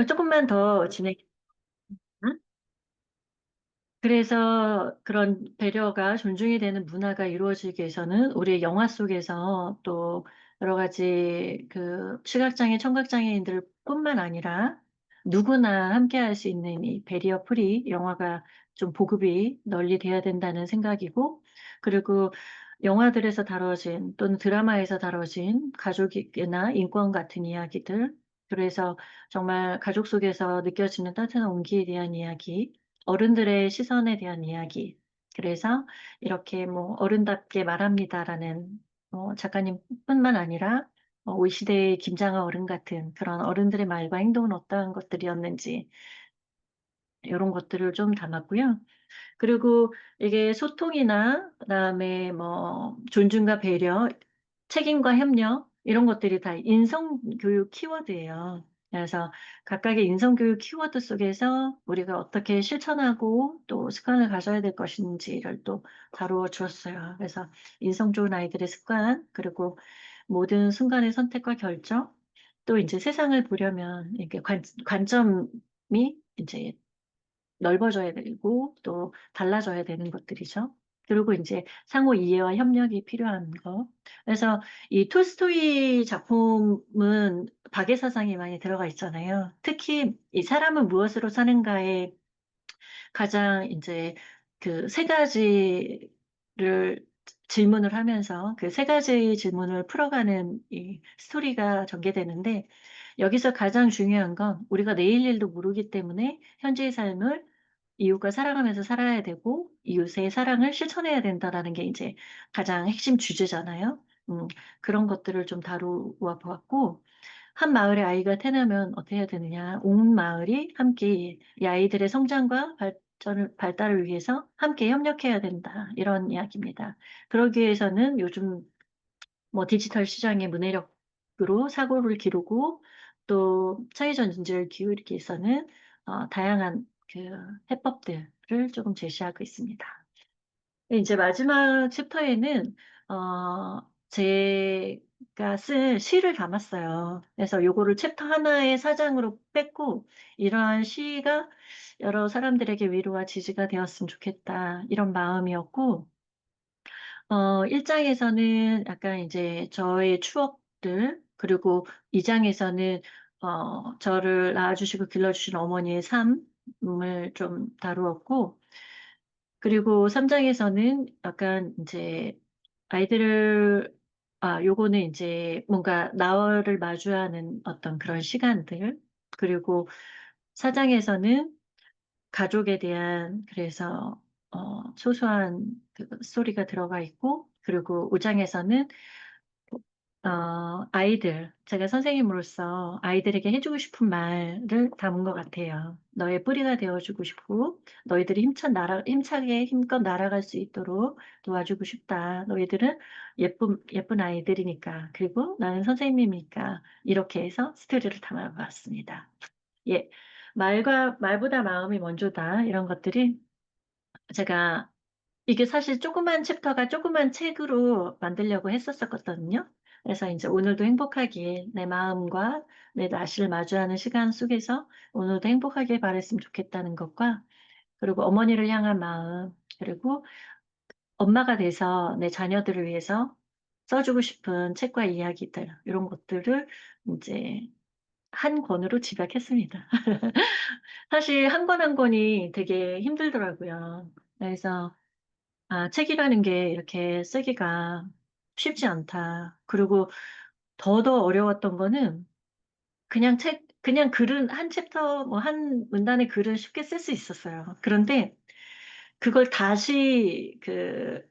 조금만 더 진행. 그래서 그런 배려가 존중이 되는 문화가 이루어지기 위해서는 우리 영화 속에서 또 여러 가지 그 시각장애, 청각장애인들 뿐만 아니라 누구나 함께 할 수 있는 이 배리어 프리 영화가 좀 보급이 널리 돼야 된다는 생각이고, 그리고 영화들에서 다뤄진 또는 드라마에서 다뤄진 가족이나 인권 같은 이야기들, 그래서 정말 가족 속에서 느껴지는 따뜻한 온기에 대한 이야기, 어른들의 시선에 대한 이야기. 그래서 이렇게 뭐 어른답게 말합니다라는 작가님뿐만 아니라 우리 시대의 김장하 어른 같은 그런 어른들의 말과 행동은 어떠한 것들이었는지 이런 것들을 좀 담았고요. 그리고 이게 소통이나 그다음에 뭐 존중과 배려, 책임과 협력 이런 것들이 다 인성교육 키워드예요. 그래서 각각의 인성교육 키워드 속에서 우리가 어떻게 실천하고 또 습관을 가져야 될 것인지를 또 다루어 주었어요. 그래서 인성 좋은 아이들의 습관, 그리고 모든 순간의 선택과 결정, 또 이제 세상을 보려면 이게 관점이 이제 넓어져야 되고 또 달라져야 되는 것들이죠. 그리고 이제 상호 이해와 협력이 필요한 거. 그래서 이 톨스토이 작품은 박애 사상이 많이 들어가 있잖아요. 특히 이 사람은 무엇으로 사는가에 가장 이제 그 세 가지를 질문을 하면서 그 세 가지 질문을 풀어가는 이 스토리가 전개되는데, 여기서 가장 중요한 건 우리가 내일 일도 모르기 때문에 현재의 삶을 이웃과 사랑하면서 살아야 되고 이웃의 사랑을 실천해야 된다라는 게 이제 가장 핵심 주제잖아요. 그런 것들을 좀 다루어 보았고, 한 마을에 아이가 태어나면 어떻게 해야 되느냐. 온 마을이 함께 이 아이들의 성장과 발달을 위해서 함께 협력해야 된다. 이런 이야기입니다. 그러기 위해서는 요즘 뭐 디지털 시장의 문해력으로 사고를 기르고 또 창의적 인재를 기울이기 위해서는 다양한 그 해법들을 조금 제시하고 있습니다. 이제 마지막 챕터에는 제가 쓴 시를 담았어요. 그래서 요거를 챕터 하나의 사장으로 뺐고, 이러한 시가 여러 사람들에게 위로와 지지가 되었으면 좋겠다 이런 마음이었고, 1장에서는 약간 이제 저의 추억들, 그리고 2장에서는 저를 낳아주시고 길러주신 어머니의 삶을 좀 다루었고, 그리고 3장에서는 약간 이제 아이들을, 요거는 이제 뭔가 나를 마주하는 어떤 그런 시간들, 그리고 4장에서는 가족에 대한, 그래서 소소한 그 스토리가 들어가 있고, 그리고 5장에서는 제가 선생님으로서 아이들에게 해주고 싶은 말을 담은 것 같아요. 너의 뿌리가 되어주고 싶고, 너희들이 힘차게 힘껏 날아갈 수 있도록 도와주고 싶다. 너희들은 예쁜 아이들이니까. 그리고 나는 선생님이니까. 이렇게 해서 스토리를 담아봤습니다. 예. 말보다 마음이 먼저다. 이런 것들이 제가 이게 사실 조그만 챕터가 조그만 책으로 만들려고 했었거든요. 그래서 이제 오늘도 행복하게 내 마음과 내 나시를 마주하는 시간 속에서 오늘도 행복하게 바랬으면 좋겠다는 것과, 그리고 어머니를 향한 마음, 그리고 엄마가 돼서 내 자녀들을 위해서 써주고 싶은 책과 이야기들, 이런 것들을 이제 한 권으로 집약했습니다. 사실 한 권 한 권이 되게 힘들더라고요. 그래서 책이라는 게 이렇게 쓰기가 쉽지 않다. 그리고 더더 어려웠던 거는 그냥 글은 한 챕터, 뭐 한 문단의 글은 쉽게 쓸 수 있었어요. 그런데 그걸 다시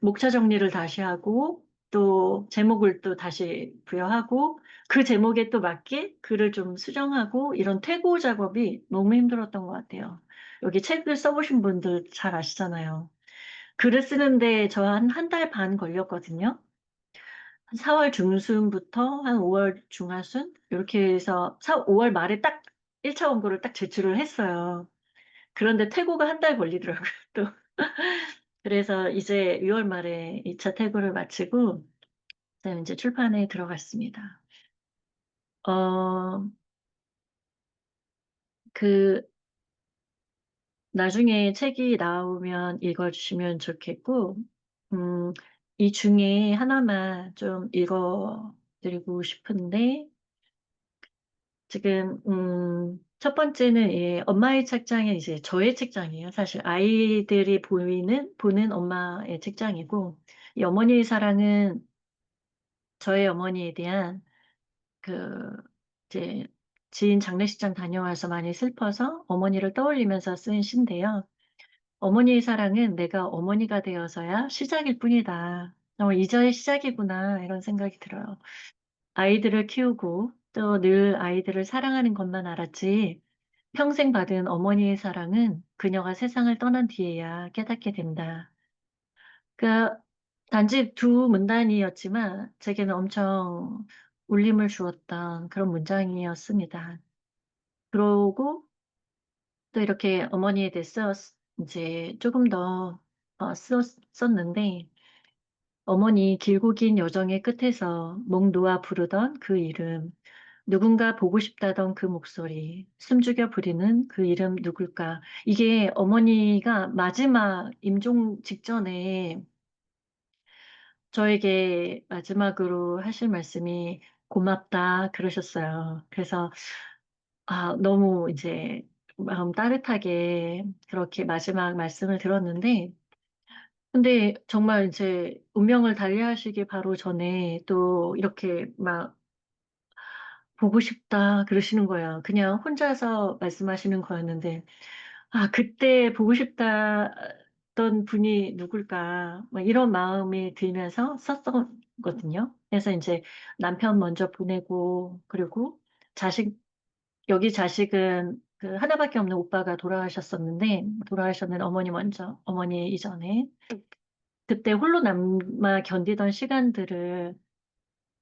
목차 정리를 다시 하고 또 제목을 또 다시 부여하고 그 제목에 또 맞게 글을 좀 수정하고 이런 퇴고 작업이 너무 힘들었던 것 같아요. 여기 책을 써보신 분들 잘 아시잖아요. 글을 쓰는데 저 한 달 반 걸렸거든요. 한 4월 중순부터 한 5월 중하순 이렇게 해서 5월 말에 딱 1차 원고를 딱 제출을 했어요. 그런데 퇴고가 한 달 걸리더라고요, 또. 그래서 이제 6월 말에 2차 퇴고를 마치고 그다음에 이제 출판에 들어갔습니다. 어, 그 나중에 책이 나오면 읽어주시면 좋겠고, 음, 이 중에 하나만 좀 읽어드리고 싶은데, 지금, 첫 번째는 엄마의 책장에 이제 저의 책장이에요. 사실 아이들이 보는 엄마의 책장이고, 이 어머니의 사랑은 저의 어머니에 대한 그, 이제 지인 장례식장 다녀와서 많이 슬퍼서 어머니를 떠올리면서 쓴 시인데요. 어머니의 사랑은 내가 어머니가 되어서야 시작일 뿐이다. 이제의 시작이구나, 이런 생각이 들어요. 아이들을 키우고 또 늘 아이들을 사랑하는 것만 알았지, 평생 받은 어머니의 사랑은 그녀가 세상을 떠난 뒤에야 깨닫게 된다. 그 단지 두 문단이었지만 제게는 엄청 울림을 주었던 그런 문장이었습니다. 그러고 또 이렇게 어머니에 대해서 이제 조금 더 썼는데, 어머니 길고 긴 여정의 끝에서 목 놓아 부르던 그 이름, 누군가 보고 싶다던 그 목소리, 숨죽여 부리는 그 이름 누굴까? 이게 어머니가 마지막 임종 직전에 저에게 마지막으로 하실 말씀이 고맙다 그러셨어요. 그래서 너무 이제 마음 따뜻하게 그렇게 마지막 말씀을 들었는데, 근데 정말 이제 운명을 달리하시기 바로 전에 또 이렇게 막 보고 싶다 그러시는 거예요. 그냥 혼자서 말씀하시는 거였는데, 그때 보고 싶다던 분이 누굴까, 막 이런 마음이 들면서 썼었거든요. 그래서 이제 남편 먼저 보내고, 그리고 자식, 여기 자식은 그 하나밖에 없는 오빠가 돌아가셨었는데, 돌아가셨는 어머니 먼저, 어머니 이전에. 그때 홀로 남아 견디던 시간들을,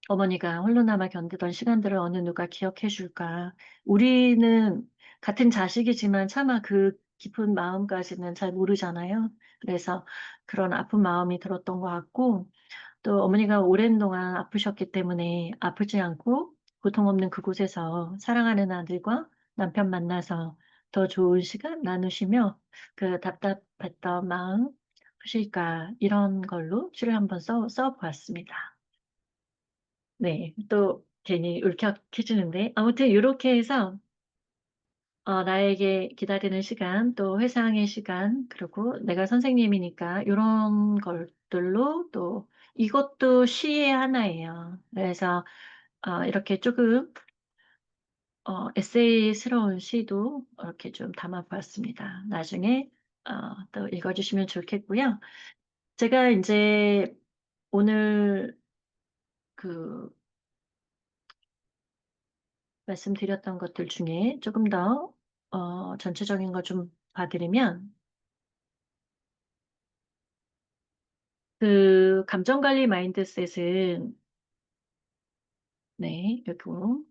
어머니가 홀로 남아 견디던 시간들을 어느 누가 기억해 줄까. 우리는 같은 자식이지만 차마 그 깊은 마음까지는 잘 모르잖아요. 그래서 그런 아픈 마음이 들었던 것 같고, 또 어머니가 오랜 동안 아프셨기 때문에 아프지 않고 고통 없는 그곳에서 사랑하는 아들과 남편 만나서 더 좋은 시간 나누시며 그 답답했던 마음 푸실까, 이런 걸로 시를 한번 써보았습니다. 네, 또 괜히 울컥해지는데, 아무튼 이렇게 해서 나에게 기다리는 시간, 또 회상의 시간, 그리고 내가 선생님이니까 이런 것들로 또 이것도 시의 하나예요. 그래서 이렇게 조금 에세이스러운 시도 이렇게 좀 담아보았습니다. 나중에 또 읽어주시면 좋겠고요. 제가 이제 오늘 그 말씀드렸던 것들 중에 조금 더 전체적인 거 좀 봐드리면, 그 감정관리 마인드셋은, 네, 그리고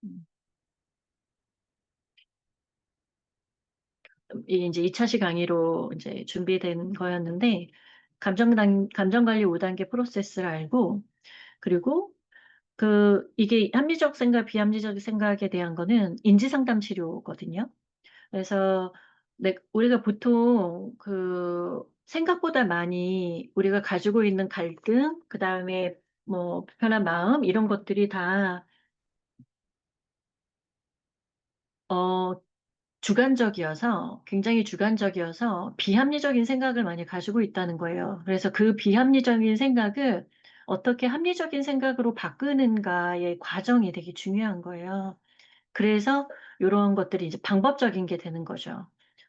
음, 이 이제 2차 시 강의로 이제 준비된 거였는데, 감정관리 5단계 프로세스를 알고, 그리고 이게 합리적 생각, 비합리적 생각에 대한 거는 인지상담 치료거든요. 그래서 우리가 보통 생각보다 많이 우리가 가지고 있는 갈등, 그 다음에 뭐 불편한 마음, 이런 것들이 다 어, 주관적이어서, 굉장히 주관적이어서 비합리적인 생각을 많이 가지고 있다는 거예요. 그래서 그 비합리적인 생각을 어떻게 합리적인 생각으로 바꾸는가의 과정이 되게 중요한 거예요. 그래서 이런 것들이 이제 방법적인 게 되는 거죠.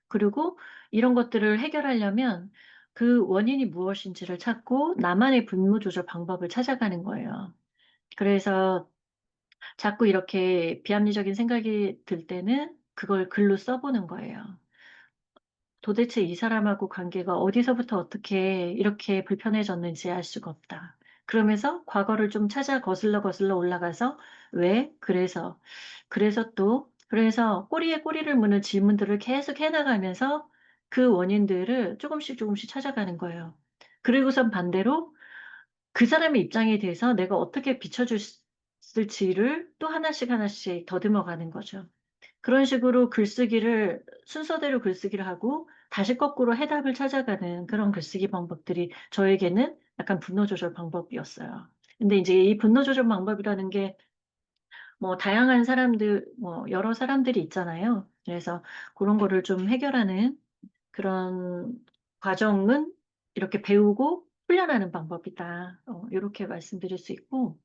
그리고 이런 것들을 해결하려면 그 원인이 무엇인지를 찾고 나만의 분노 조절 방법을 찾아가는 거예요. 그래서 자꾸 이렇게 비합리적인 생각이 들 때는 그걸 글로 써보는 거예요. 도대체 이 사람하고 관계가 어디서부터 어떻게 이렇게 불편해졌는지 알 수가 없다. 그러면서 과거를 좀 찾아 거슬러 올라가서 왜? 그래서 꼬리에 꼬리를 무는 질문들을 계속 해나가면서 그 원인들을 조금씩 찾아가는 거예요. 그리고선 반대로 그 사람의 입장에 대해서 내가 어떻게 비춰줄지를 또 하나씩 더듬어 가는 거죠. 그런 식으로 글쓰기를 순서대로 글쓰기를 하고 다시 거꾸로 해답을 찾아가는 그런 글쓰기 방법들이 저에게는 약간 분노 조절 방법이었어요. 근데 이제 이 분노 조절 방법이라는 게 뭐 다양한 사람들, 뭐 여러 사람들이 있잖아요. 그래서 그런 거를 좀 해결하는 그런 과정은 이렇게 배우고 훈련하는 방법이다. 이렇게 말씀드릴 수 있고,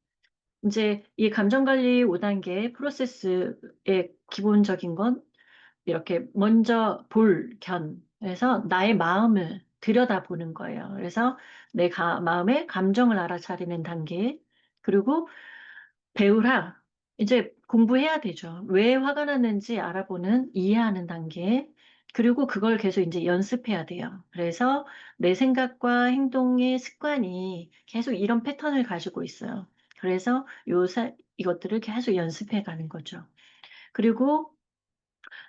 이제 이 감정관리 5단계 프로세스의 기본적인 건 이렇게 먼저 해서 나의 마음을 들여다보는 거예요. 그래서 내 마음의 감정을 알아차리는 단계. 그리고 배우라. 이제 공부해야 되죠. 왜 화가 났는지 알아보는, 이해하는 단계. 그리고 그걸 계속 이제 연습해야 돼요. 그래서 내 생각과 행동의 습관이 계속 이런 패턴을 가지고 있어요. 그래서 이것들을 계속 연습해 가는 거죠. 그리고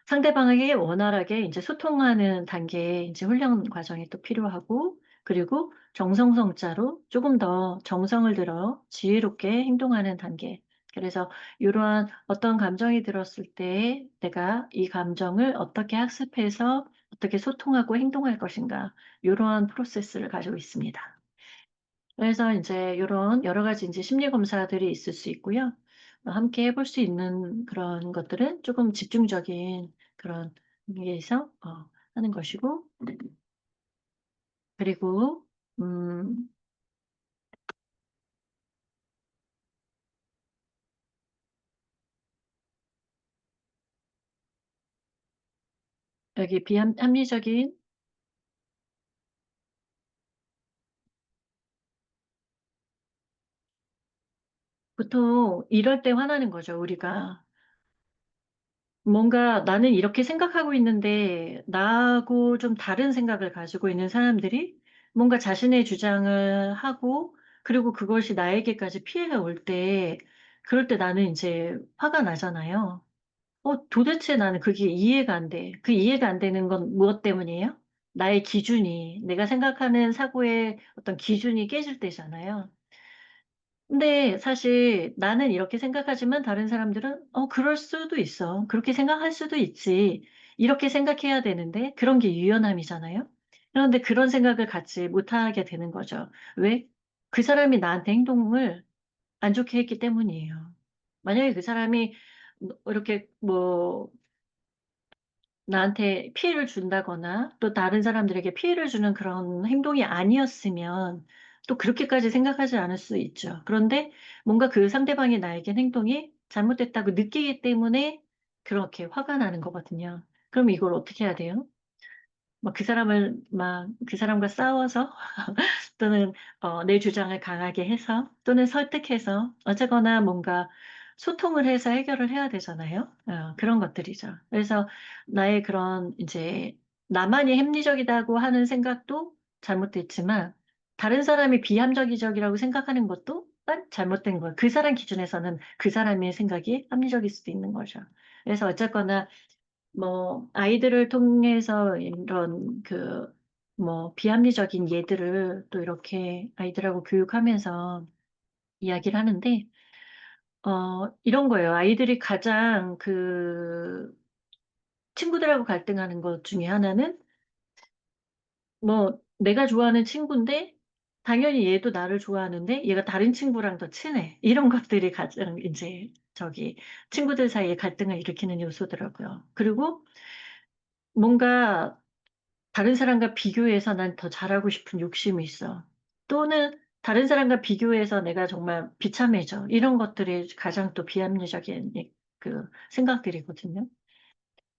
상대방에게 원활하게 이제 소통하는 단계에 이제 훈련 과정이 또 필요하고, 그리고 정성성자로 조금 더 정성을 들어 지혜롭게 행동하는 단계. 그래서 이러한 어떤 감정이 들었을 때 내가 이 감정을 어떻게 학습해서 어떻게 소통하고 행동할 것인가, 이러한 프로세스를 가지고 있습니다. 그래서 이제 이런 여러 가지 이제 심리 검사들이 있을 수 있고요. 함께 해볼 수 있는 그런 것들은 조금 집중적인 그런 의미에서 하는 것이고, 그리고 음, 여기 비합리적인 보통 이럴 때 화나는 거죠, 우리가. 뭔가 나는 이렇게 생각하고 있는데 나하고 좀 다른 생각을 가지고 있는 사람들이 뭔가 자신의 주장을 하고 그리고 그것이 나에게까지 피해가 올 때 그럴 때 나는 이제 화가 나잖아요. 도대체 나는 그게 이해가 안 돼. 그 이해가 안 되는 건 무엇 때문이에요? 나의 기준이, 내가 생각하는 사고의 어떤 기준이 깨질 때잖아요. 근데 사실 나는 이렇게 생각하지만 다른 사람들은 그럴 수도 있어. 그렇게 생각할 수도 있지. 이렇게 생각해야 되는데 그런 게 유연함이잖아요. 그런데 그런 생각을 갖지 못하게 되는 거죠. 왜? 그 사람이 나한테 행동을 안 좋게 했기 때문이에요. 만약에 그 사람이 이렇게 뭐 나한테 피해를 준다거나 또 다른 사람들에게 피해를 주는 그런 행동이 아니었으면 또 그렇게까지 생각하지 않을 수 있죠. 그런데 뭔가 그 상대방이 나에게 행동이 잘못됐다고 느끼기 때문에 그렇게 화가 나는 거거든요. 그럼 이걸 어떻게 해야 돼요? 막 그 사람과 싸워서 또는 내 주장을 강하게 해서 또는 설득해서 어쨌거나 뭔가 소통을 해서 해결을 해야 되잖아요. 그런 것들이죠. 그래서 나의 그런 이제 나만이 합리적이라고 하는 생각도 잘못됐지만 다른 사람이 비합리적이라고 생각하는 것도 딱 잘못된 거예요. 그 사람 기준에서는 그 사람의 생각이 합리적일 수도 있는 거죠. 그래서 어쨌거나 뭐 아이들을 통해서 이런 뭐 비합리적인 예들을 또 이렇게 아이들하고 교육하면서 이야기를 하는데 이런 거예요. 아이들이 가장 친구들하고 갈등하는 것 중에 하나는 뭐 내가 좋아하는 친구인데 당연히 얘도 나를 좋아하는데 얘가 다른 친구랑 더 친해. 이런 것들이 가장 이제 친구들 사이에 갈등을 일으키는 요소더라고요. 그리고 뭔가 다른 사람과 비교해서 난 더 잘하고 싶은 욕심이 있어. 또는 다른 사람과 비교해서 내가 정말 비참해져. 이런 것들이 가장 또 비합리적인 생각들이거든요.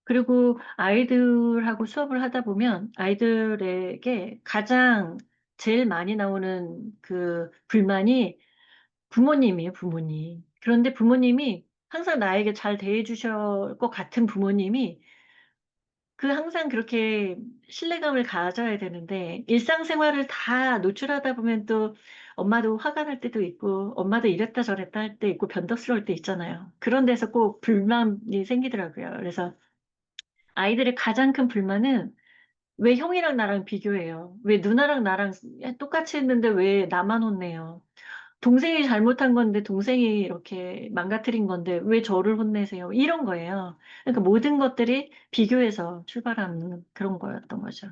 그리고 아이들하고 수업을 하다 보면 아이들에게 가장 제일 많이 나오는 그 불만이 부모님이에요, 부모님. 그런데 부모님이 항상 나에게 잘 대해주실 것 같은 부모님이 항상 그렇게 신뢰감을 가져야 되는데, 일상생활을 다 노출하다 보면 또 엄마도 화가 날 때도 있고, 엄마도 이랬다 저랬다 할 때 있고, 변덕스러울 때 있잖아요. 그런 데서 꼭 불만이 생기더라고요. 그래서 아이들의 가장 큰 불만은 왜 형이랑 나랑 비교해요? 왜 누나랑 나랑 똑같이 했는데 왜 나만 혼내요? 동생이 잘못한 건데 동생이 이렇게 망가뜨린 건데 왜 저를 혼내세요? 이런 거예요. 그러니까 모든 것들이 비교해서 출발하는 그런 거였던 거죠.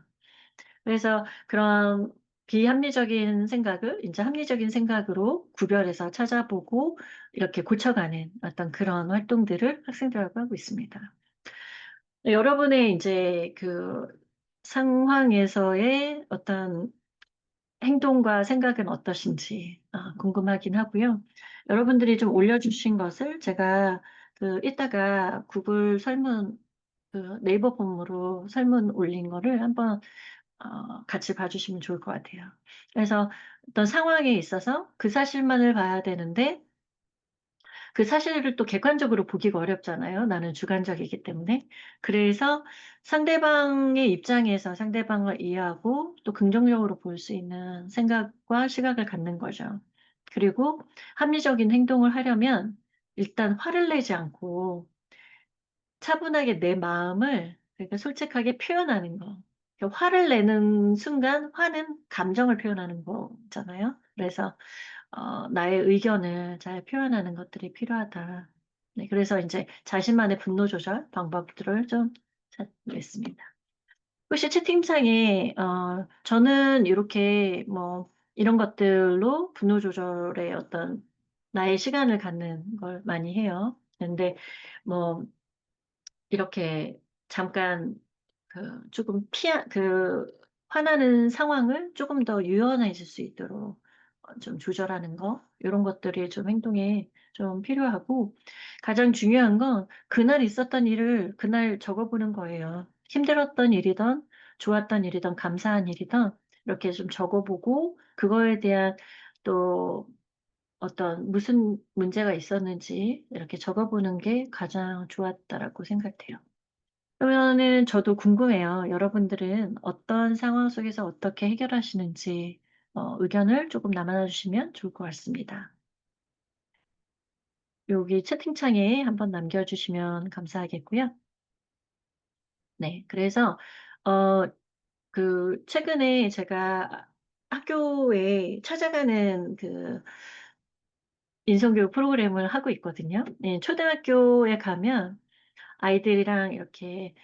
그래서 그런 비합리적인 생각을 이제 합리적인 생각으로 구별해서 찾아보고 이렇게 고쳐가는 어떤 그런 활동들을 학생들하고 하고 있습니다. 여러분의 이제 그 상황에서의 어떤 행동과 생각은 어떠신지 궁금하긴 하고요. 여러분들이 좀 올려주신 것을 제가 그 이따가 구글 설문 그 네이버 폼으로 설문 올린 거를 한번 같이 봐주시면 좋을 것 같아요. 그래서 어떤 상황에 있어서 그 사실만을 봐야 되는데 그 사실을 또 객관적으로 보기가 어렵잖아요. 나는 주관적이기 때문에. 그래서 상대방의 입장에서 상대방을 이해하고 또 긍정적으로 볼 수 있는 생각과 시각을 갖는 거죠. 그리고 합리적인 행동을 하려면 일단 화를 내지 않고 차분하게 내 마음을 그러니까 솔직하게 표현하는 거. 그러니까 화를 내는 순간 화는 감정을 표현하는 거잖아요. 그래서 나의 의견을 잘 표현하는 것들이 필요하다. 네, 그래서 이제 자신만의 분노 조절 방법들을 좀 찾겠습니다. 혹시 채팅창에 저는 이렇게 뭐 이런 것들로 분노 조절의 어떤 나의 시간을 갖는 걸 많이 해요. 근데 뭐 이렇게 잠깐 조금 화나는 상황을 조금 더 유연해질 수 있도록 좀 조절하는 거, 이런 것들이 좀 행동에 좀 필요하고, 가장 중요한 건 그날 있었던 일을 그날 적어보는 거예요. 힘들었던 일이든, 좋았던 일이든, 감사한 일이든, 이렇게 좀 적어보고, 그거에 대한 또 어떤 무슨 문제가 있었는지 이렇게 적어보는 게 가장 좋았다라고 생각해요. 그러면은 저도 궁금해요. 여러분들은 어떤 상황 속에서 어떻게 해결하시는지 의견을 조금 남겨주시면 좋을 것 같습니다. 여기 채팅창에 한번 남겨주시면 감사하겠고요. 네, 그래서 어, 최근에 제가 학교에 찾아가는 인성교육 프로그램을 하고 있거든요. 네, 초등학교에 가면 아이들이랑 이렇게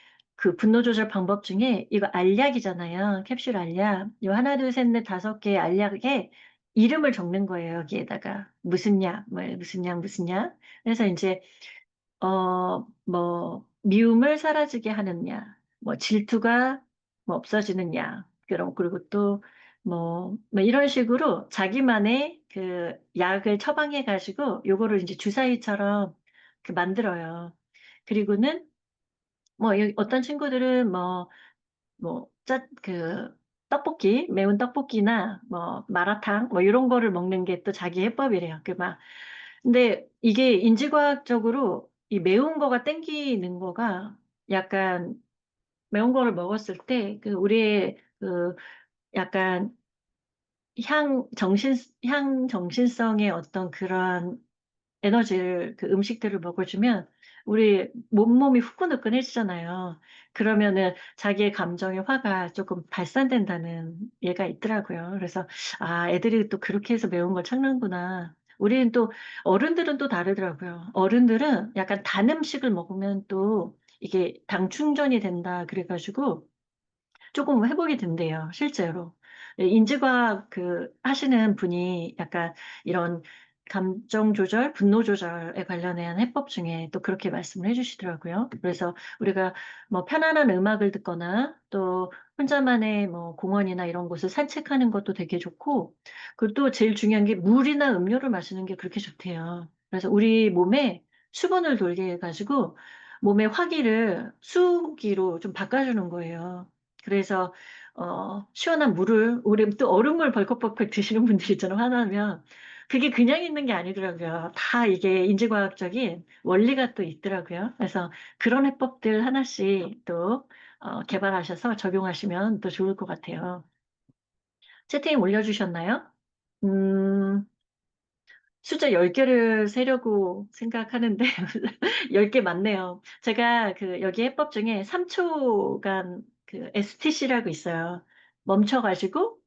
분노 조절 방법 중에 이거 알약이잖아요. 캡슐 알약. 요 하나, 둘, 셋, 넷, 다섯 개의 알약에 이름을 적는 거예요. 여기에다가 무슨 약, 뭐 무슨 약, 무슨 약. 그래서 이제 뭐 미움을 사라지게 하는 약, 뭐 질투가 뭐 없어지는 약, 그리고 또 뭐 이런 식으로 자기만의 약을 처방해 가지고 요거를 이제 주사위처럼 만들어요. 그리고는 뭐 어떤 친구들은 떡볶이, 매운 떡볶이나 뭐 마라탕 뭐 이런 거를 먹는 게 또 자기 해법이래요. 근데 이게 인지과학적으로 이 매운 거가 땡기는 거가 약간 매운 거를 먹었을 때 우리의 약간 향 정신성의 어떤 그런 에너지를 음식들을 먹어주면 우리 몸이 후끈후끈해지잖아요. 그러면은 자기의 감정의 화가 조금 발산된다는 얘가 있더라고요. 그래서 애들이 또 그렇게 해서 매운 걸 참는구나. 우리는 또 어른들은 또 다르더라고요. 어른들은 약간 단 음식을 먹으면 또 이게 당 충전이 된다 그래가지고 조금 회복이 된대요, 실제로. 네, 인지과학 하시는 분이 약간 이런 감정 조절, 분노 조절에 관련한 해법 중에 또 그렇게 말씀을 해주시더라고요. 그래서 우리가 뭐 편안한 음악을 듣거나 또 혼자만의 뭐 공원이나 이런 곳을 산책하는 것도 되게 좋고, 그리고 또 제일 중요한 게 물이나 음료를 마시는 게 그렇게 좋대요. 그래서 우리 몸에 수분을 돌게 해가지고 몸의 화기를 수기로 좀 바꿔주는 거예요. 그래서 시원한 물을 우리 또 얼음물 벌컥벌컥 드시는 분들 있잖아요. 화나면 그게 그냥 있는 게 아니더라고요. 다 이게 인지과학적인 원리가 또 있더라고요. 그래서 그런 해법들 하나씩 또 개발하셔서 적용하시면 또 좋을 것 같아요. 채팅 올려주셨나요? 음, 숫자 10개를 세려고 생각하는데 10개 맞네요. 제가 여기 해법 중에 3초간 STC라고 있어요. 멈춰가지고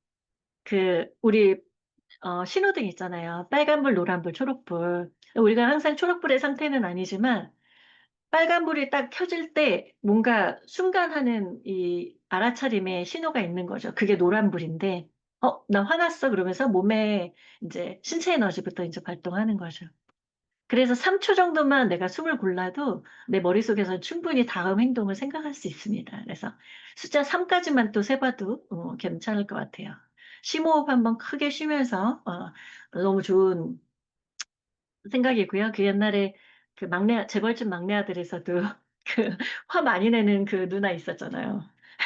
우리 신호등 있잖아요. 빨간불, 노란불, 초록불. 우리가 항상 초록불의 상태는 아니지만 빨간불이 딱 켜질 때 뭔가 순간 하는 이 알아차림의 신호가 있는 거죠. 그게 노란불인데, 나 화났어. 그러면서 몸에 이제 신체 에너지부터 이제 발동하는 거죠. 그래서 3초 정도만 내가 숨을 골라도 내 머릿속에서 충분히 다음 행동을 생각할 수 있습니다. 그래서 숫자 3까지만 또 세봐도 괜찮을 것 같아요. 심호흡 한번 크게 쉬면서 너무 좋은 생각이고요. 그 옛날에 그 재벌집 막내 아들에서도 그 화 많이 내는 그 누나 있었잖아요.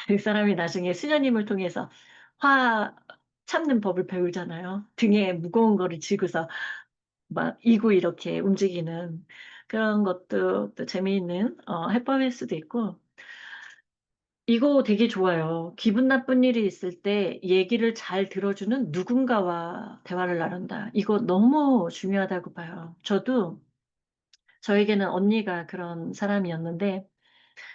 그 사람이 나중에 수녀님을 통해서 화 참는 법을 배우잖아요. 등에 무거운 거를 쥐고서 막 이고 이렇게 움직이는 그런 것도 또 재미있는 해법일 수도 있고 이거 되게 좋아요. 기분 나쁜 일이 있을 때 얘기를 잘 들어주는 누군가와 대화를 나눈다. 이거 너무 중요하다고 봐요. 저에게는 언니가 그런 사람이었는데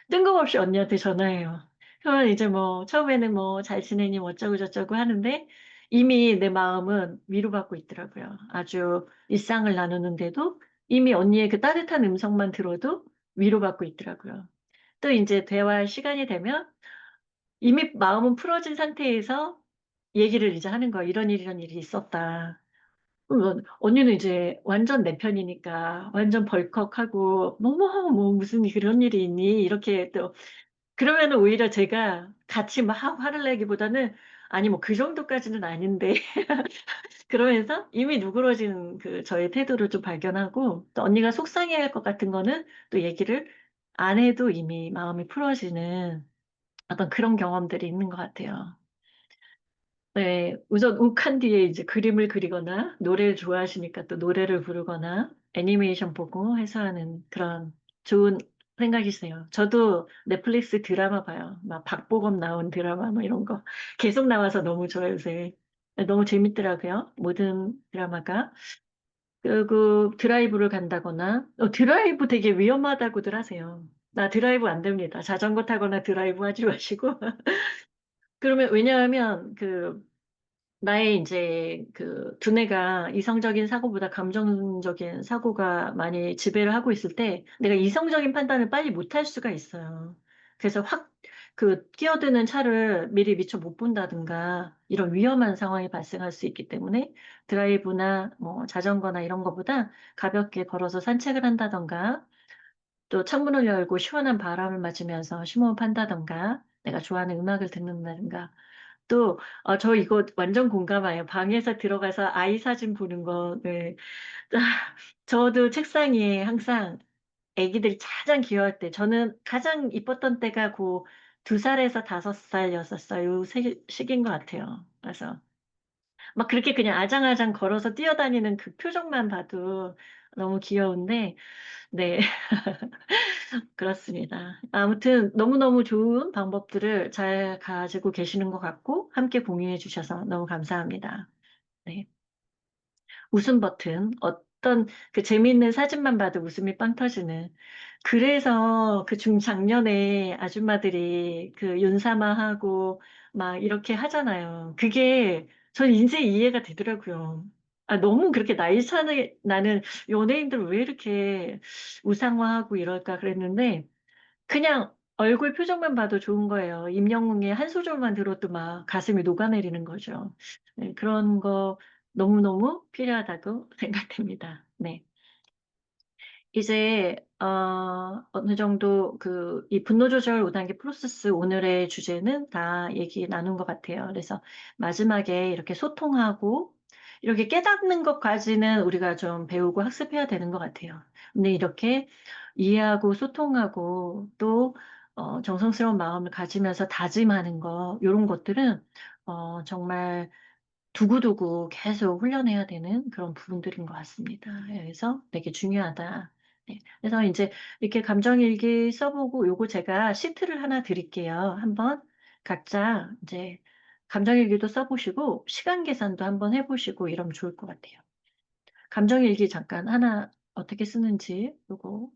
뜬금없이 언니한테 전화해요. 그러면 이제 뭐 처음에는 뭐 잘 지내니 뭐 어쩌고 저쩌고 하는데 이미 내 마음은 위로받고 있더라고요. 아주 일상을 나누는데도 이미 언니의 그 따뜻한 음성만 들어도 위로받고 있더라고요. 또 이제 대화할 시간이 되면 이미 마음은 풀어진 상태에서 얘기를 이제 하는 거야. 이런 일이 있었다. 그러면 언니는 이제 완전 내 편이니까 완전 벌컥하고 뭐 무슨 그런 일이 있니? 이렇게 또 그러면은 오히려 제가 같이 막 화를 내기보다는 아니 뭐 그 정도까지는 아닌데 그러면서 이미 누그러진 그 저의 태도를 좀 발견하고 또 언니가 속상해할 것 같은 거는 또 얘기를 안 해도 이미 마음이 풀어지는 어떤 그런 경험들이 있는 것 같아요. 네, 우선 욱한 뒤에 이제 그림을 그리거나 노래를 좋아하시니까 또 노래를 부르거나 애니메이션 보고 해소하는 그런 좋은 생각이세요. 저도 넷플릭스 드라마 봐요. 막 박보검 나온 드라마 뭐 이런 거 계속 나와서 너무 좋아요, 요새. 너무 재밌더라고요. 모든 드라마가. 그리고 드라이브를 간다거나 드라이브 되게 위험하다고들 하세요. 나 드라이브 안 됩니다. 자전거 타거나 드라이브 하지 마시고. 그러면 왜냐하면 나의 이제 그 두뇌가 이성적인 사고보다 감정적인 사고가 많이 지배를 하고 있을 때 내가 이성적인 판단을 빨리 못할 수가 있어요. 그래서 확 끼어드는 차를 미리 미처 못 본다든가 이런 위험한 상황이 발생할 수 있기 때문에 드라이브나 뭐 자전거나 이런 거보다 가볍게 걸어서 산책을 한다든가 또 창문을 열고 시원한 바람을 맞으면서 심호흡한다든가 내가 좋아하는 음악을 듣는다든가 또, 저 이거 완전 공감해요. 방에서 들어가서 아이 사진 보는 거, 네. 저도 책상 위에 항상 아기들이 가장 귀여울 때, 저는 가장 이뻤던 때가 그 2살에서 5살, 6살, 요 시기인 것 같아요. 그래서 막 그렇게 그냥 아장아장 걸어서 뛰어다니는 그 표정만 봐도 너무 귀여운데, 네. 그렇습니다. 아무튼 너무너무 좋은 방법들을 잘 가지고 계시는 것 같고, 함께 공유해 주셔서 너무 감사합니다. 네. 웃음 버튼, 어떤 그 재미있는 사진만 봐도 웃음이 빵 터지는. 그래서 그 중장년에 아줌마들이 그 윤사마하고 막 이렇게 하잖아요. 그게 전 이제 이해가 되더라고요. 너무 그렇게 나이 차는 나는 연예인들 왜 이렇게 우상화하고 이럴까 그랬는데, 그냥 얼굴 표정만 봐도 좋은 거예요. 임영웅의 한 소절만 들어도 막 가슴이 녹아내리는 거죠. 네, 그런 거 너무너무 필요하다고 생각됩니다. 네. 이제, 어느 정도 이 분노 조절 5단계 프로세스 오늘의 주제는 다 얘기 나눈 것 같아요. 그래서 마지막에 이렇게 소통하고 이렇게 깨닫는 것까지는 우리가 좀 배우고 학습해야 되는 것 같아요. 근데 이렇게 이해하고 소통하고 또 정성스러운 마음을 가지면서 다짐하는 거, 이런 것들은 정말 두고두고 계속 훈련해야 되는 그런 부분들인 것 같습니다. 그래서 되게 중요하다. 네. 그래서 이제 이렇게 감정일기 써보고 요거 제가 시트를 하나 드릴게요. 한번 각자 이제 감정일기도 써보시고 시간 계산도 한번 해보시고 이러면 좋을 것 같아요. 감정일기 잠깐 하나 어떻게 쓰는지 요거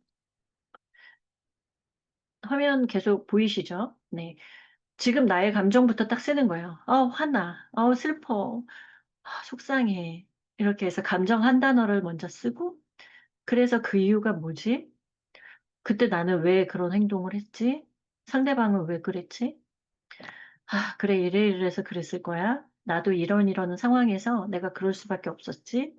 화면 계속 보이시죠? 네. 지금 나의 감정부터 딱 쓰는 거예요. 화나. 슬퍼. "아 속상해." 이렇게 해서 감정 한 단어를 먼저 쓰고 그래서 '그 이유가 뭐지? 그때 나는 왜 그런 행동을 했지? 상대방은 왜 그랬지? 아 그래 이래서 그랬을 거야. 나도 이런 상황에서 내가 그럴 수밖에 없었지.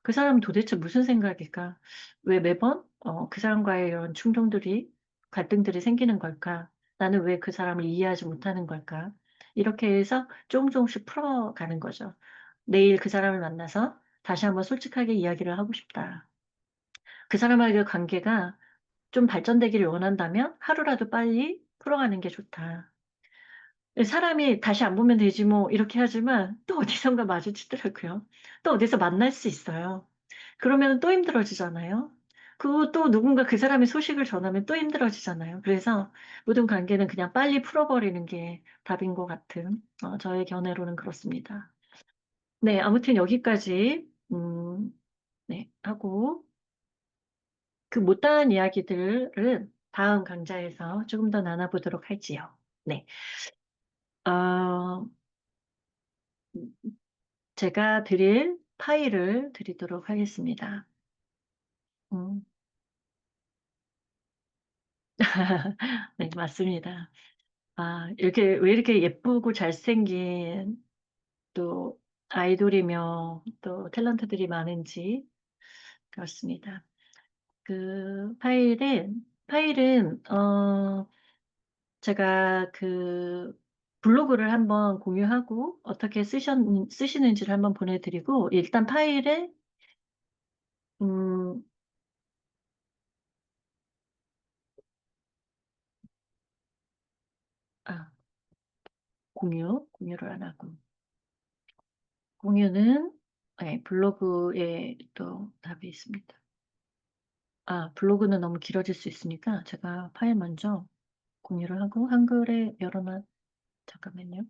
그 사람은 도대체 무슨 생각일까? 왜 매번 그 사람과의 이런 충동들이 갈등들이 생기는 걸까? 나는 왜 그 사람을 이해하지 못하는 걸까?' 이렇게 해서 조금씩 풀어가는 거죠. '내일 그 사람을 만나서 다시 한번 솔직하게 이야기를 하고 싶다.' 그 사람과의 관계가 좀 발전되기를 원한다면 하루라도 빨리 풀어가는 게 좋다. 예 사람이 '다시 안 보면 되지 뭐.' 이렇게 하지만 또 어디선가 마주치더라고요. 또 어디서 만날 수 있어요. 그러면은 또 힘들어지잖아요. 그리고 또 누군가 그 사람의 소식을 전하면 또 힘들어지잖아요. 그래서 모든 관계는 그냥 빨리 풀어버리는 게 답인 것 같은 저의 견해로는 그렇습니다. 네 아무튼 여기까지 네 하고 그 못다한 이야기들을 다음 강좌에서 조금 더 나눠 보도록 할지요. 네. 어 제가 드릴 파일을 드리도록 하겠습니다. 음. 네 맞습니다. 아 이렇게 왜 이렇게 예쁘고 잘생긴 또 아이돌이며 또 탤런트들이 많은지 그렇습니다. 그 파일은 제가 그 블로그를 한번 공유하고 어떻게 쓰시는지를 한번 보내 드리고 일단 파일에 음 아 공유를 안 하고 공유는 예 블로그에 또 답이 있습니다. 아 블로그는 너무 길어질 수 있으니까 제가 파일 먼저 공유를 하고 한글에 열어 놨 잠깐만요.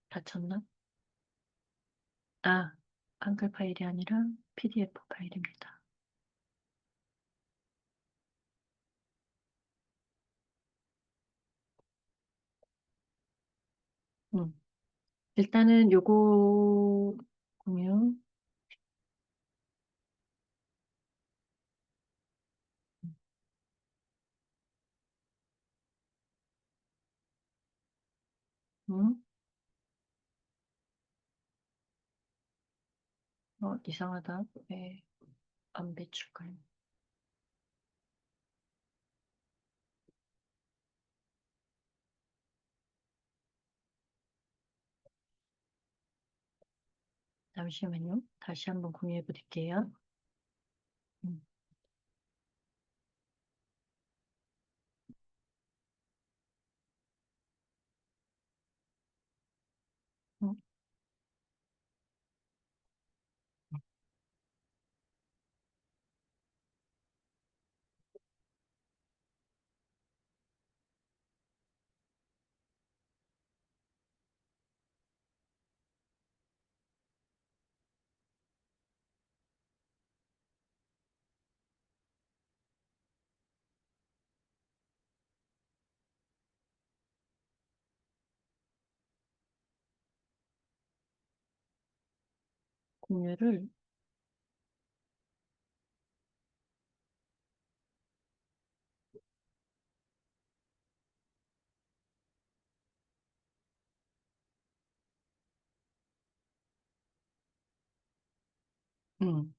닫혔나? 아 한글 파일이 아니라 PDF 파일입니다. 음. 일단은 요거 공유 음. 이상하다. 왜 안 비출까요? 잠시만요. 다시 한번 공유해 드릴게요. 음. 음. 공유를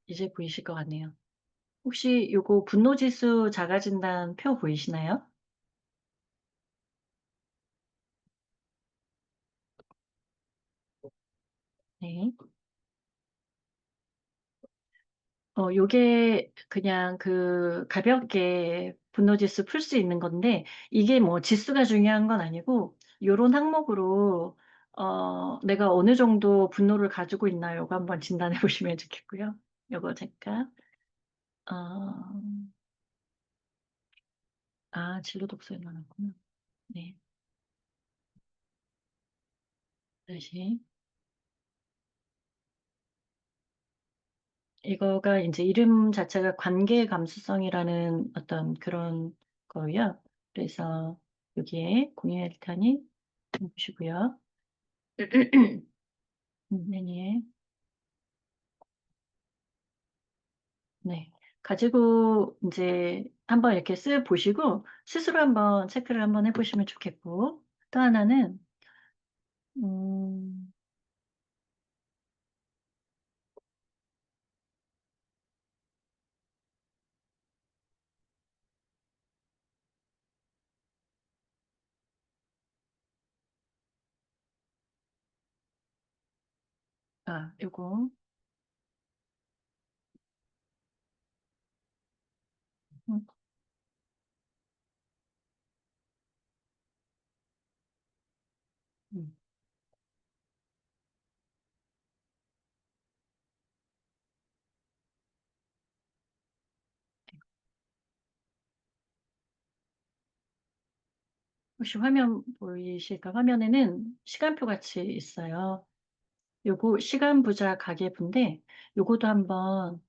이제 보이실 것 같네요. 혹시 요거 분노 지수 자가 진단 표 보이시나요? 네. 요게 그냥 그 가볍게 분노 지수 풀 수 있는 건데 이게 뭐 지수가 중요한 건 아니고 요런 항목으로 '내가 어느 정도 분노를 가지고 있나.' 요거 한번 진단해 보시면 좋겠고요. 요거 잠깐 어 진로 독서에 넣어 놨구나. 네. 다시 이거가 인제 이름 자체가 관계 감수성이라는 어떤 그런 거고요. 그래서 여기에 공유할 테니 좀 보시고요. 네. 네. 가지고 이제 한번 이렇게 쓱 보시고 스스로 한번 체크를 한번 해보시면 좋겠고 또 하나는 음, 요거 음, 음. 혹시 화면 보이실까? 화면에는 시간표 같이 있어요. 요거 시간 부자 가계부인데 요거도 한번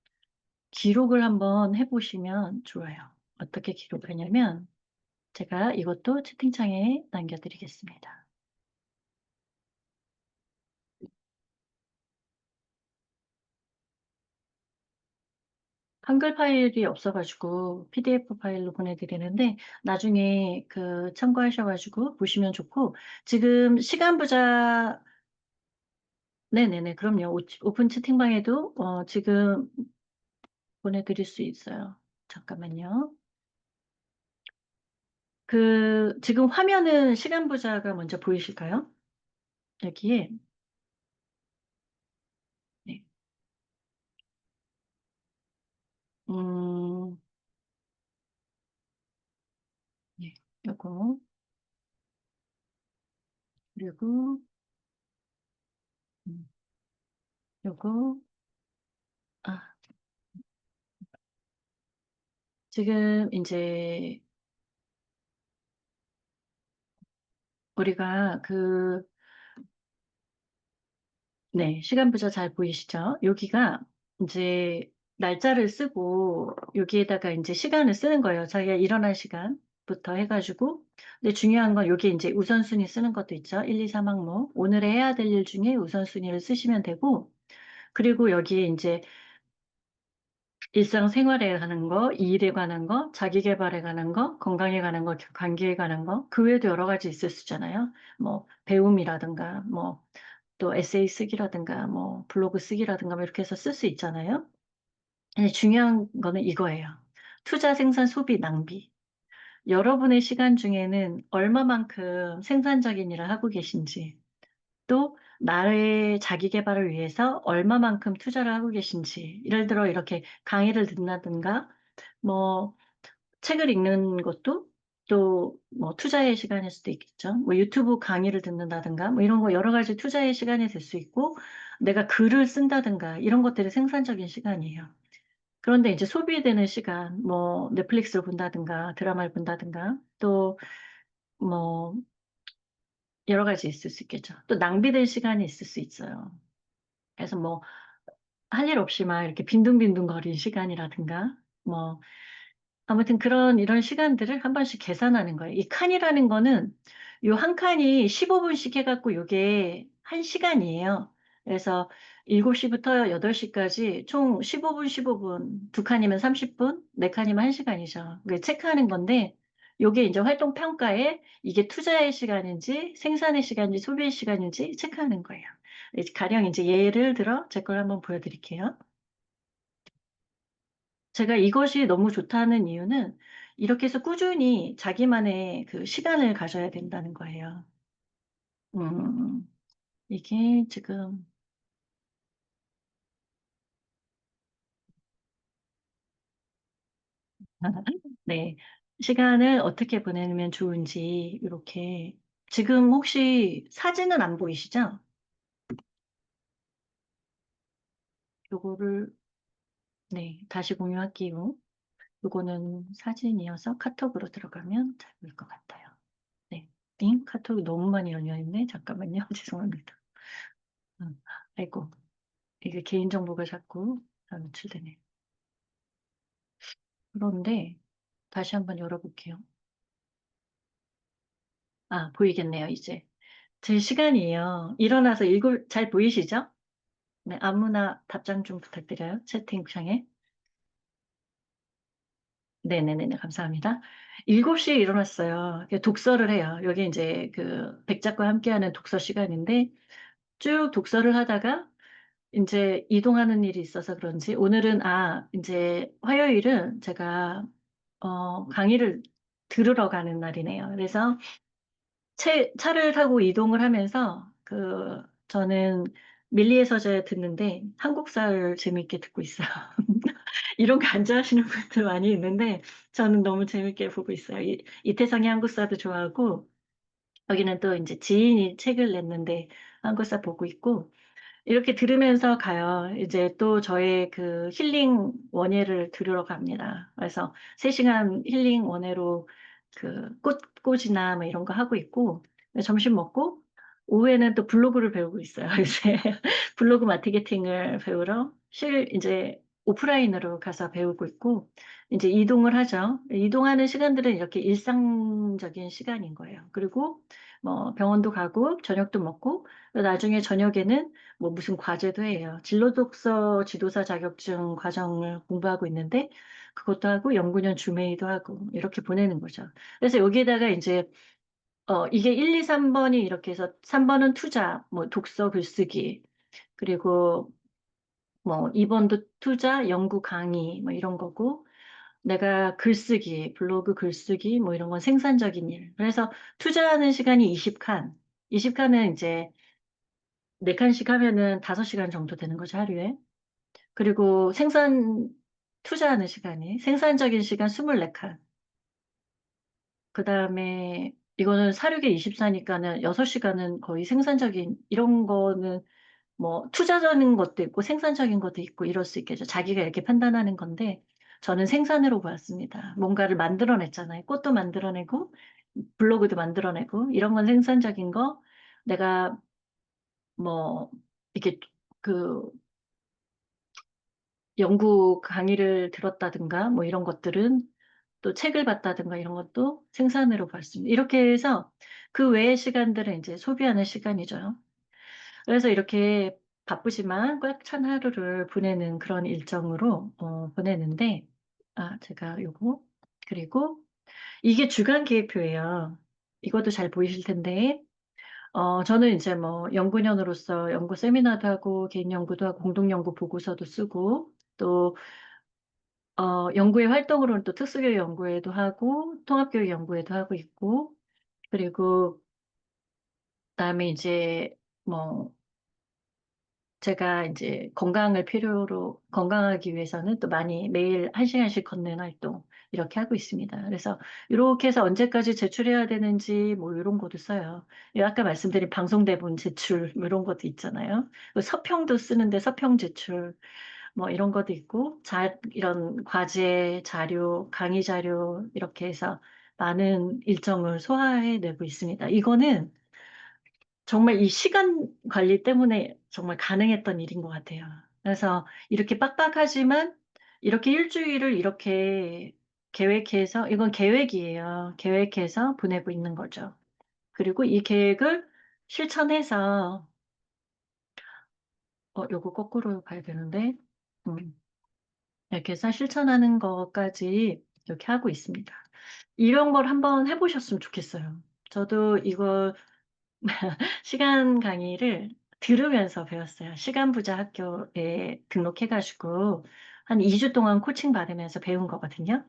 기록을 한번 해보시면 좋아요. 어떻게 기록하냐면 제가 이것도 채팅창에 남겨드리겠습니다. 한글 파일이 없어가지고 PDF 파일로 보내드리는데 나중에 그 참고하셔가지고 보시면 좋고 지금 시간 부자 네네네 그럼요 오픈 채팅방에도 지금 보내드릴 수 있어요. 잠깐만요. 그 지금 화면은 시간 부자가 먼저 보이실까요? 여기에 네. 음, 네. 요거 그리고 음, 요거 아 지금 이제 우리가 그 네, 시간 부자 잘 보이시죠? 여기가 이제 날짜를 쓰고 여기에다가 이제 시간을 쓰는 거예요. 자기가 일어날 시간부터 해가지고. 근데 중요한 건 여기 이제 우선순위 쓰는 것도 있죠. 1, 2, 3 항목. 오늘에 해야 될 일 중에 우선순위를 쓰시면 되고, 그리고 여기에 이제 일상생활에 관한 거, 일에 관한 거, 자기계발에 관한 거, 건강에 관한 거, 관계에 관한 거, 그 외에도 여러 가지 있을 수 있잖아요. 뭐, 배움이라든가, 뭐, 또 에세이 쓰기라든가 뭐 블로그 쓰기라든가 뭐 이렇게 해서 쓸 수 있잖아요. 근데 중요한 거는 이거예요. 투자, 생산, 소비, 낭비. 여러분의 시간 중에는 얼마만큼 생산적인 일을 하고 계신지, 또 나의 자기 개발을 위해서 얼마만큼 투자를 하고 계신지, 예를 들어 이렇게 강의를 듣는다든가, 뭐 책을 읽는 것도 또 뭐 투자의 시간일 수도 있겠죠. 뭐 유튜브 강의를 듣는다든가 뭐 이런 거 여러 가지 투자의 시간이 될 수 있고 내가 글을 쓴다든가 이런 것들이 생산적인 시간이에요. 그런데 이제 소비되는 시간, 뭐 넷플릭스를 본다든가 드라마를 본다든가 또 뭐 여러 가지 있을 수 있겠죠. 또 낭비될 시간이 있을 수 있어요. 그래서 뭐 할 일 없이 막 이렇게 빈둥빈둥 거리는 시간이라든가 뭐 아무튼 그런 이런 시간들을 한 번씩 계산하는 거예요. 이 칸이라는 거는 요 한 칸이 15분씩 해갖고 요게 한 시간이에요. 그래서 7시부터 8시까지 총 15분, 15분, 두 칸이면 30분, 네 칸이면 1시간이죠. 그 체크하는 건데 요게 이제 활동 평가에 이게 투자의 시간인지 생산의 시간인지 소비의 시간인지 체크하는 거예요. 가령 이제 예를 들어 제 걸 한번 보여드릴게요. 제가 이것이 너무 좋다는 이유는 이렇게 해서 꾸준히 자기만의 그 시간을 가져야 된다는 거예요. 음, 이게 지금, 네. 시간을 어떻게 보내면 좋은지, 이렇게. 지금 혹시 사진은 안 보이시죠? 요거를, 네. 다시 공유할게요. 요거는 사진이어서 카톡으로 들어가면 잘 보일 것 같아요. 네. 카톡이 너무 많이 열려있네. 잠깐만요. 죄송합니다. 아이고. 이게 개인정보가 자꾸 노출되네. 그런데 다시 한번 열어볼게요. 보이겠네요, 이제. 제 시간이에요. 일어나서 일곱 잘 보이시죠? 네, 아무나 답장 좀 부탁드려요. 채팅창에. 네네네, 감사합니다. 7시에 일어났어요. 독서를 해요. 여기 이제 그 백작과 함께하는 독서 시간인데 쭉 독서를 하다가 이제 이동하는 일이 있어서 그런지 오늘은 이제 화요일은 제가 강의를 들으러 가는 날이네요. 그래서 차를 타고 이동을 하면서 저는 밀리의 서재 듣는데 한국사를 재밌게 듣고 있어요. 이런 거 안 좋아하시는 분들 많이 있는데 저는 너무 재밌게 보고 있어요. 이태성의 한국사도 좋아하고 여기는 또 이제 지인이 책을 냈는데 한국사 보고 있고 이렇게 들으면서 가요. 이제 또 저의 그 힐링 원예를 들으러 갑니다. 그래서 3시간 힐링 원예로 꽃이나 뭐 이런 거 하고 있고, 점심 먹고, 오후에는 또 블로그를 배우고 있어요. 이제 블로그 마케팅을 배우러 이제 오프라인으로 가서 배우고 있고, 이제 이동을 하죠. 이동하는 시간들은 이렇게 일상적인 시간인 거예요. 그리고 뭐 병원도 가고, 저녁도 먹고, 나중에 저녁에는 뭐 무슨 과제도 해요. 진로독서 지도사 자격증 과정을 공부하고 있는데 그것도 하고 연구년 주메이도 하고 이렇게 보내는 거죠. 그래서 여기에다가 이제 이게 1, 2, 3번이 이렇게 해서 3번은 투자, 뭐 독서 글쓰기 그리고 뭐 2번도 투자, 연구 강의 뭐 이런 거고 내가 글쓰기, 블로그 글쓰기 뭐 이런 건 생산적인 일. 그래서 투자하는 시간이 20칸. 20칸은 이제 4칸씩 하면은 5시간 정도 되는 거죠, 하루에. 그리고 투자하는 시간이, 생산적인 시간 24칸. 그 다음에 이거는 사륙에 24니까는 6시간은 거의 생산적인, 이런 거는 뭐 투자적인 것도 있고 생산적인 것도 있고 이럴 수 있겠죠. 자기가 이렇게 판단하는 건데 저는 생산으로 보았습니다. 뭔가를 만들어냈잖아요. 꽃도 만들어내고 블로그도 만들어내고 이런 건 생산적인 거 내가 뭐 이렇게 그 연구 강의를 들었다든가 뭐 이런 것들은 또 책을 봤다든가 이런 것도 생산으로 봤습니다. 이렇게 해서 그 외의 시간들은 이제 소비하는 시간이죠. 그래서 이렇게 바쁘지만 꽉 찬 하루를 보내는 그런 일정으로 보내는데 제가 요거 그리고 이게 주간 계획표예요. 이것도 잘 보이실 텐데 저는 이제 뭐 연구년으로서 연구 세미나도 하고 개인 연구도 하고 공동 연구 보고서도 쓰고 또 연구의 활동으로는 또 특수교육 연구회도 하고 통합교육 연구회도 하고 있고 그리고 그다음에 이제 뭐 제가 이제 건강을 필요로 건강하기 위해서는 또 많이 매일 1시간씩 걷는 활동 이렇게 하고 있습니다. 그래서 이렇게 해서 언제까지 제출해야 되는지 뭐 이런 것도 써요. 아까 말씀드린 방송 대본 제출 뭐 이런 것도 있잖아요. 서평도 쓰는데 서평 제출 뭐 이런 것도 있고 이런 과제 자료, 강의 자료 이렇게 해서 많은 일정을 소화해 내고 있습니다. 이거는 정말 이 시간 관리 때문에 정말 가능했던 일인 것 같아요. 그래서 이렇게 빡빡하지만 이렇게 일주일을 이렇게 계획해서, 이건 계획이에요. 계획해서 보내고 있는 거죠. 그리고 이 계획을 실천해서, 요거 거꾸로 가야 되는데, 음, 이렇게 해서 실천하는 것까지 이렇게 하고 있습니다. 이런 걸 한번 해보셨으면 좋겠어요. 저도 이거 시간 강의를 들으면서 배웠어요. 시간부자 학교에 등록해가지고 한 2주 동안 코칭 받으면서 배운 거거든요.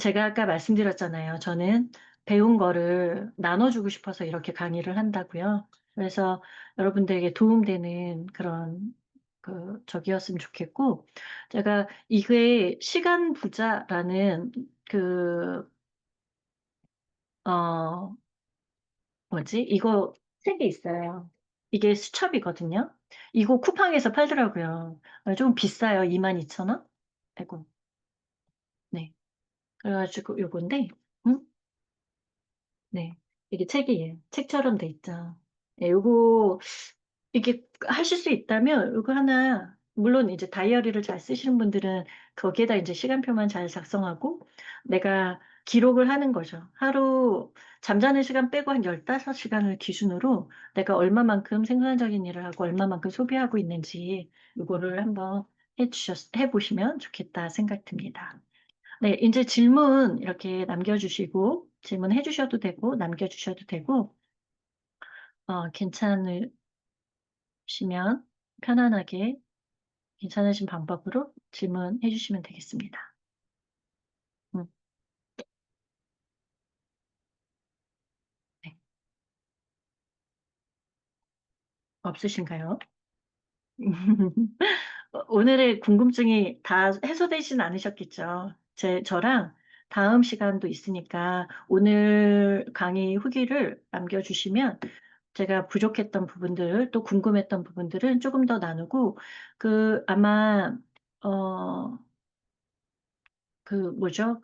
제가 아까 말씀드렸잖아요. 저는 배운 거를 나눠주고 싶어서 이렇게 강의를 한다고요. 그래서 여러분들에게 도움되는 그런 적이었으면 좋겠고, 제가 이게 시간 부자라는 어, 이거 책이 있어요. 이게 수첩이거든요. 이거 쿠팡에서 팔더라고요. 좀 비싸요. 22,000원? 아이고, 네. 그래가지고 요건데, 응? 네. 이게 책이에요. 책처럼 돼 있죠. 예, 이게 하실 수 있다면, 요거 하나, 물론 이제 다이어리를 잘 쓰시는 분들은 거기에다 이제 시간표만 잘 작성하고, 내가 기록을 하는 거죠. 하루 잠자는 시간 빼고 한 15 시간을 기준으로 내가 얼마만큼 생산적인 일을 하고 얼마만큼 소비하고 있는지 요거를 한번 해 보시면 좋겠다 생각 듭니다. 네. 인제 질문 이렇게 남겨 주시고 질문해 주셔도 되고 남겨 주셔도 되고 괜찮으시면 편안하게 괜찮으신 방법으로 질문해 주시면 되겠습니다. 음 네. 없으신가요? 오늘의 궁금증이 다 해소되진 않으셨겠죠. 저랑 다음 시간도 있으니까 오늘 강의 후기를 남겨 주시면 제가 부족했던 부분들 또 궁금했던 부분들은 쪼금 더 나누고 아마 어 뭐죠?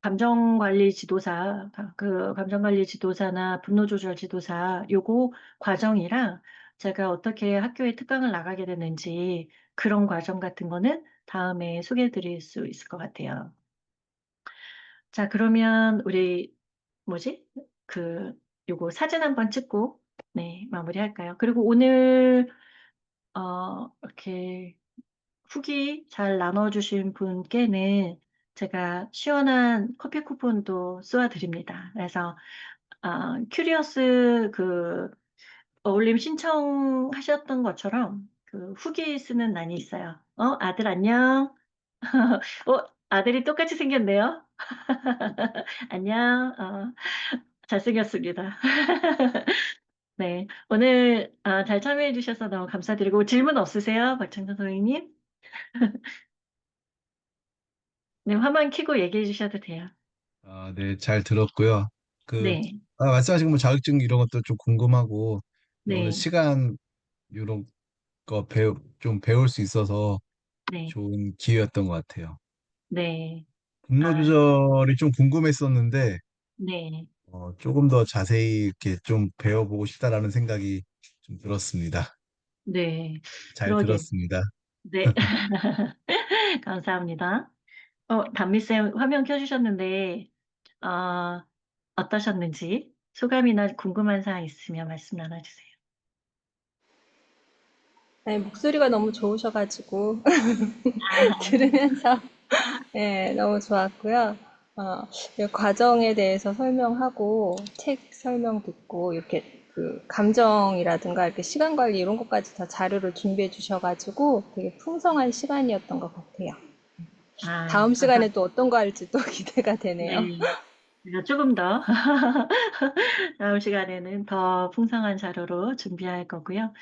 감정관리 지도사 감정관리 지도사나 분노 조절 지도사 요거 과정이랑 제가 어떻게 학교에 특강을 나가게 됐는지 그런 과정 같은 거는 다음에 소개해 드릴 수 있을 것 같아요. 자 그러면 우리 뭐지? 그 요거 사진 한번 찍고 네 마무리할까요? 그리고 오늘 이렇게 후기 잘 나눠 주신 분께는 제가 시원한 커피 쿠폰도 쏘아 드립니다. 그래서 큐리어스 어울림 신청하셨던 것처럼 후기 쓰는 난이 있어요. 아들 안녕." 아들이 똑같이 생겼네요. "안녕. 잘생겼습니다." 네. 오늘 잘 참여해 주셔서 너무 감사드리고 질문 없으세요? 박창선 선생님? 네. 화면 켜고 얘기해 주셔도 돼요. 아, 네, 잘 들었고요. 그, 네. 말씀하신 뭐 자격증 이런 것도 좀 궁금하고, 오늘 네. 시간 이런 거 좀 배울 수 있어서 네. 좋은 기회였던 것 같아요. 네. 분노 아 조절이 좀 궁금했었는데, 네. 조금 더 자세히 이렇게 좀 배워보고 싶다라는 생각이 좀 들었습니다. 네. 잘 그러게. 들었습니다. 네. 감사합니다. 단미쌤 화면 켜 주셨는데 어 어떠셨는지 소감이나 궁금한 사항 있으면 말씀 나눠 주세요. 네, 목소리가 너무 좋으셔 가지고 들으면서 너무 좋았고요. 이 과정에 대해서 설명하고 책 설명 듣고 이렇게 감정이라든가 이렇게 시간 관리 이런 것까지 다 자료를 준비해 주셔 가지고 되게 풍성한 시간이었던 것 같아요. 다음 시간에 감사합니다. 또 어떤 거 할지 또 기대가 되네요. 네. 제가 쪼금 더 다음 시간에는 더 풍성한 자료로 준비할 거고요.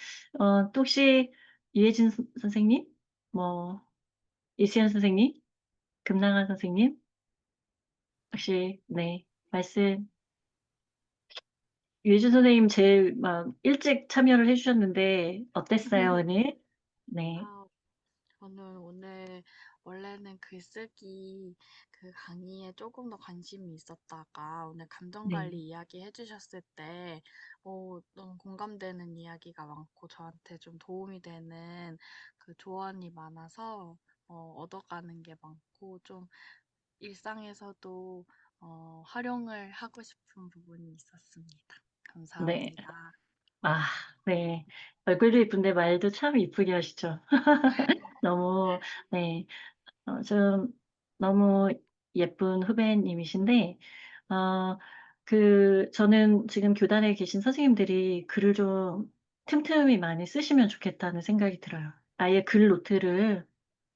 또 혹시 이혜진 선생님, 뭐 이수연 선생님, 금랑아 선생님 혹시 네 말씀 유해준 선생님 제일 막 일찍 참여를 해 주셨는데 어땠어요 오늘? 네. 아, 저는 오늘 원래는 글쓰기 그 강의에 조금 더 관심이 있었다가 오늘 감정관리 네. 이야기 해주셨을 때 너무 공감되는 이야기가 많고 저한테 좀 도움이 되는 그 조언이 많아서 얻어가는 게 많고 좀 일상에서도 활용을 하고 싶은 부분이 있었습니다. 네. 감사합니다. 아 네. 얼굴도 이쁜데 말도 참 이쁘게 하시죠. 너무 네. 좀 너무 예쁜 후배님이신데 어 저는 지금 교단에 계신 선생님들이 글을 좀 틈틈이 많이 쓰시면 좋겠다는 생각이 들어요. 아예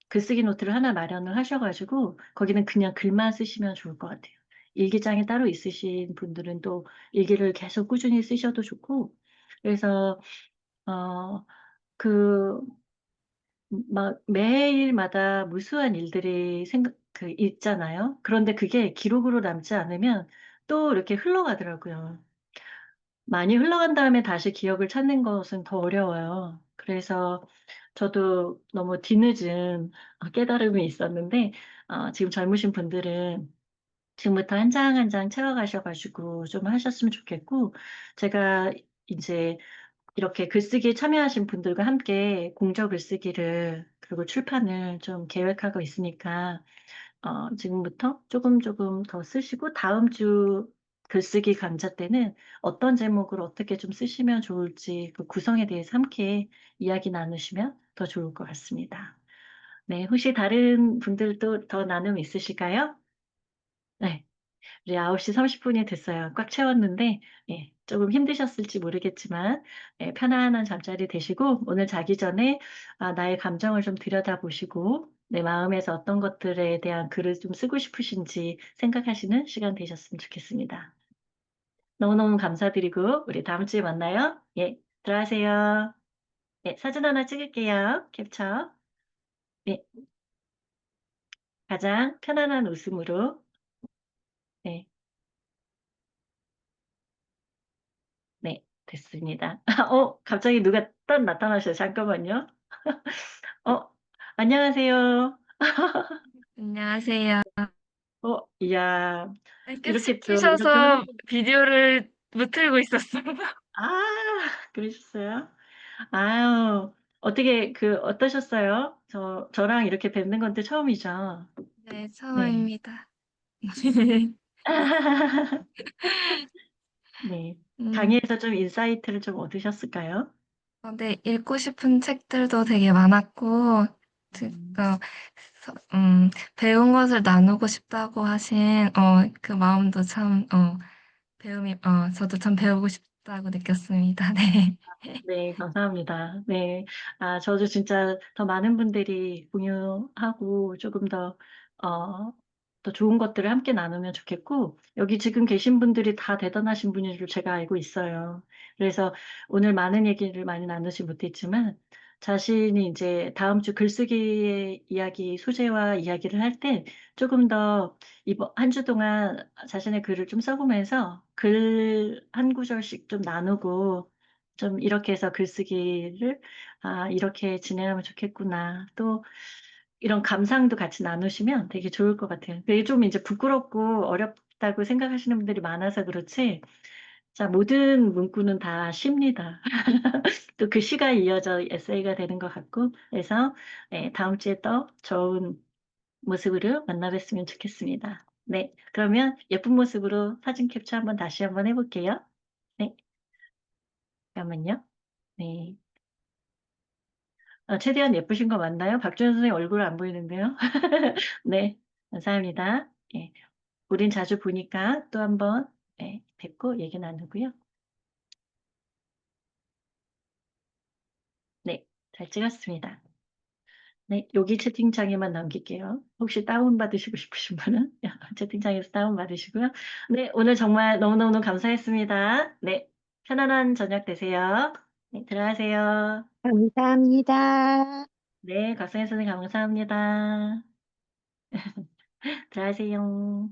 글쓰기 노트를 하나 마련을 하셔 가지고 거기는 그냥 글만 쓰시면 좋을 것 같아요. 일기장이 따로 있으신 분들은 또 일기를 계속 꾸준히 쓰셔도 좋고 그래서 어 그 막 매일마다 무수한 일들이 있잖아요. 그런데 그게 기록으로 남지 않으면 또 이렇게 흘러가더라고요. 많이 흘러간 다음에 다시 기억을 찾는 것은 더 어려워요. 그래서 저도 너무 뒤늦은 깨달음이 있었는데 지금 젊으신 분들은 지금부터 한 장 한 장 채워 가셔 가지고 좀 하셨으면 좋겠고 제가 인제 이렇게 글쓰기에 참여하신 분들과 함께 공저 글쓰기를 그리고 출판을 좀 계획하고 있으니까 지금부터 조금 더 쓰시고 다음 주 글쓰기 강좌 때는 어떤 제목으로 어떻게 좀 쓰시면 좋을지 그 구성에 대해서 함께 이야기 나누시면 더 좋을 것 같습니다. 네, 혹시 다른 분들도 더 나눔 있으실까요? 네. 우리 9시 30분이 됐어요. 꽉 채웠는데, 예, 조금 힘드셨을지 모르겠지만, 예, 편안한 잠자리 되시고, 오늘 자기 전에 나의 감정을 좀 들여다보시고, 내 마음에서 어떤 것들에 대한 글을 좀 쓰고 싶으신지 생각하시는 시간 되셨으면 좋겠습니다. 너무너무 감사드리고, 우리 다음 주에 만나요. 예, 들어가세요. 예, 사진 하나 찍을게요. 캡처. 예, 가장 편안한 웃음으로. 네. 네, 됐습니다. 갑자기 누가 딱 나타나셔요. 잠깐만요. 어, 안녕하세요. 안녕하세요. 이야, 계속 이렇게 또, 이렇게, 키셔서 비디오를 못 틀고 있었어요. 아, 그러셨어요? 아유, 어떠셨어요? 저랑 이렇게 뵙는 건데 처음이죠? 네, 네. 처음입니다. 네. 음, 강의에서 좀 인사이트를 좀 얻으셨을까요? 네, 읽고 싶은 책들도 되게 많았고, 음, 배운 것을 나누고 싶다고 하신, 그 마음도 참, 저도 참 배우고 싶다고 느꼈습니다. 네. 네, 감사합니다. 네. 저도 진짜 더 많은 분들이 공유하고 조금 더 좋은 것들을 함께 나누면 좋겠고, 여기 지금 계신 분들이 다 대단하신 분인 줄 제가 알고 있어요. 그래서 오늘 많은 얘기를 많이 나누지 못했지만, 자신이 이제 다음 주 글쓰기 이야기, 소재와 이야기를 할 때 조금 더 이번 한 주 동안 자신의 글을 좀 써보면서 글 한 구절씩 좀 나누고, 좀 이렇게 해서 글쓰기를 이렇게 진행하면 좋겠구나. 또 이런 감상도 같이 나누시면 되게 좋을 것 같아요. 되게 좀 이제 부끄럽고 어렵다고 생각하시는 분들이 많아서 그렇지. 자, 모든 문구는 다 쉽니다. 또 그 시가 이어져 에세이가 되는 것 같고. 그래서 네, 다음 주에 또 좋은 모습으로 만나 뵀으면 좋겠습니다. 네, 그러면 예쁜 모습으로 사진 캡처 한번 다시 한번 해볼게요. 네, 잠깐만요. 네. 최대한 예쁘신 거 맞나요? 박주현 선생님 얼굴 안 보이는데요. 네, 감사합니다. 예, 우린 자주 보니까 또 한번 뵙고 얘기 나누고요. 네, 잘 찍었습니다. 네, 여기 채팅창에만 남길게요. 혹시 다운받으시고 싶으신 분은 채팅창에서 다운받으시고요. 네, 오늘 정말 너무너무 감사했습니다. 네, 편안한 저녁 되세요. 네, 들어가세요. 감사합니다. 네, 곽선희 선생님 감사합니다. 들어가세요.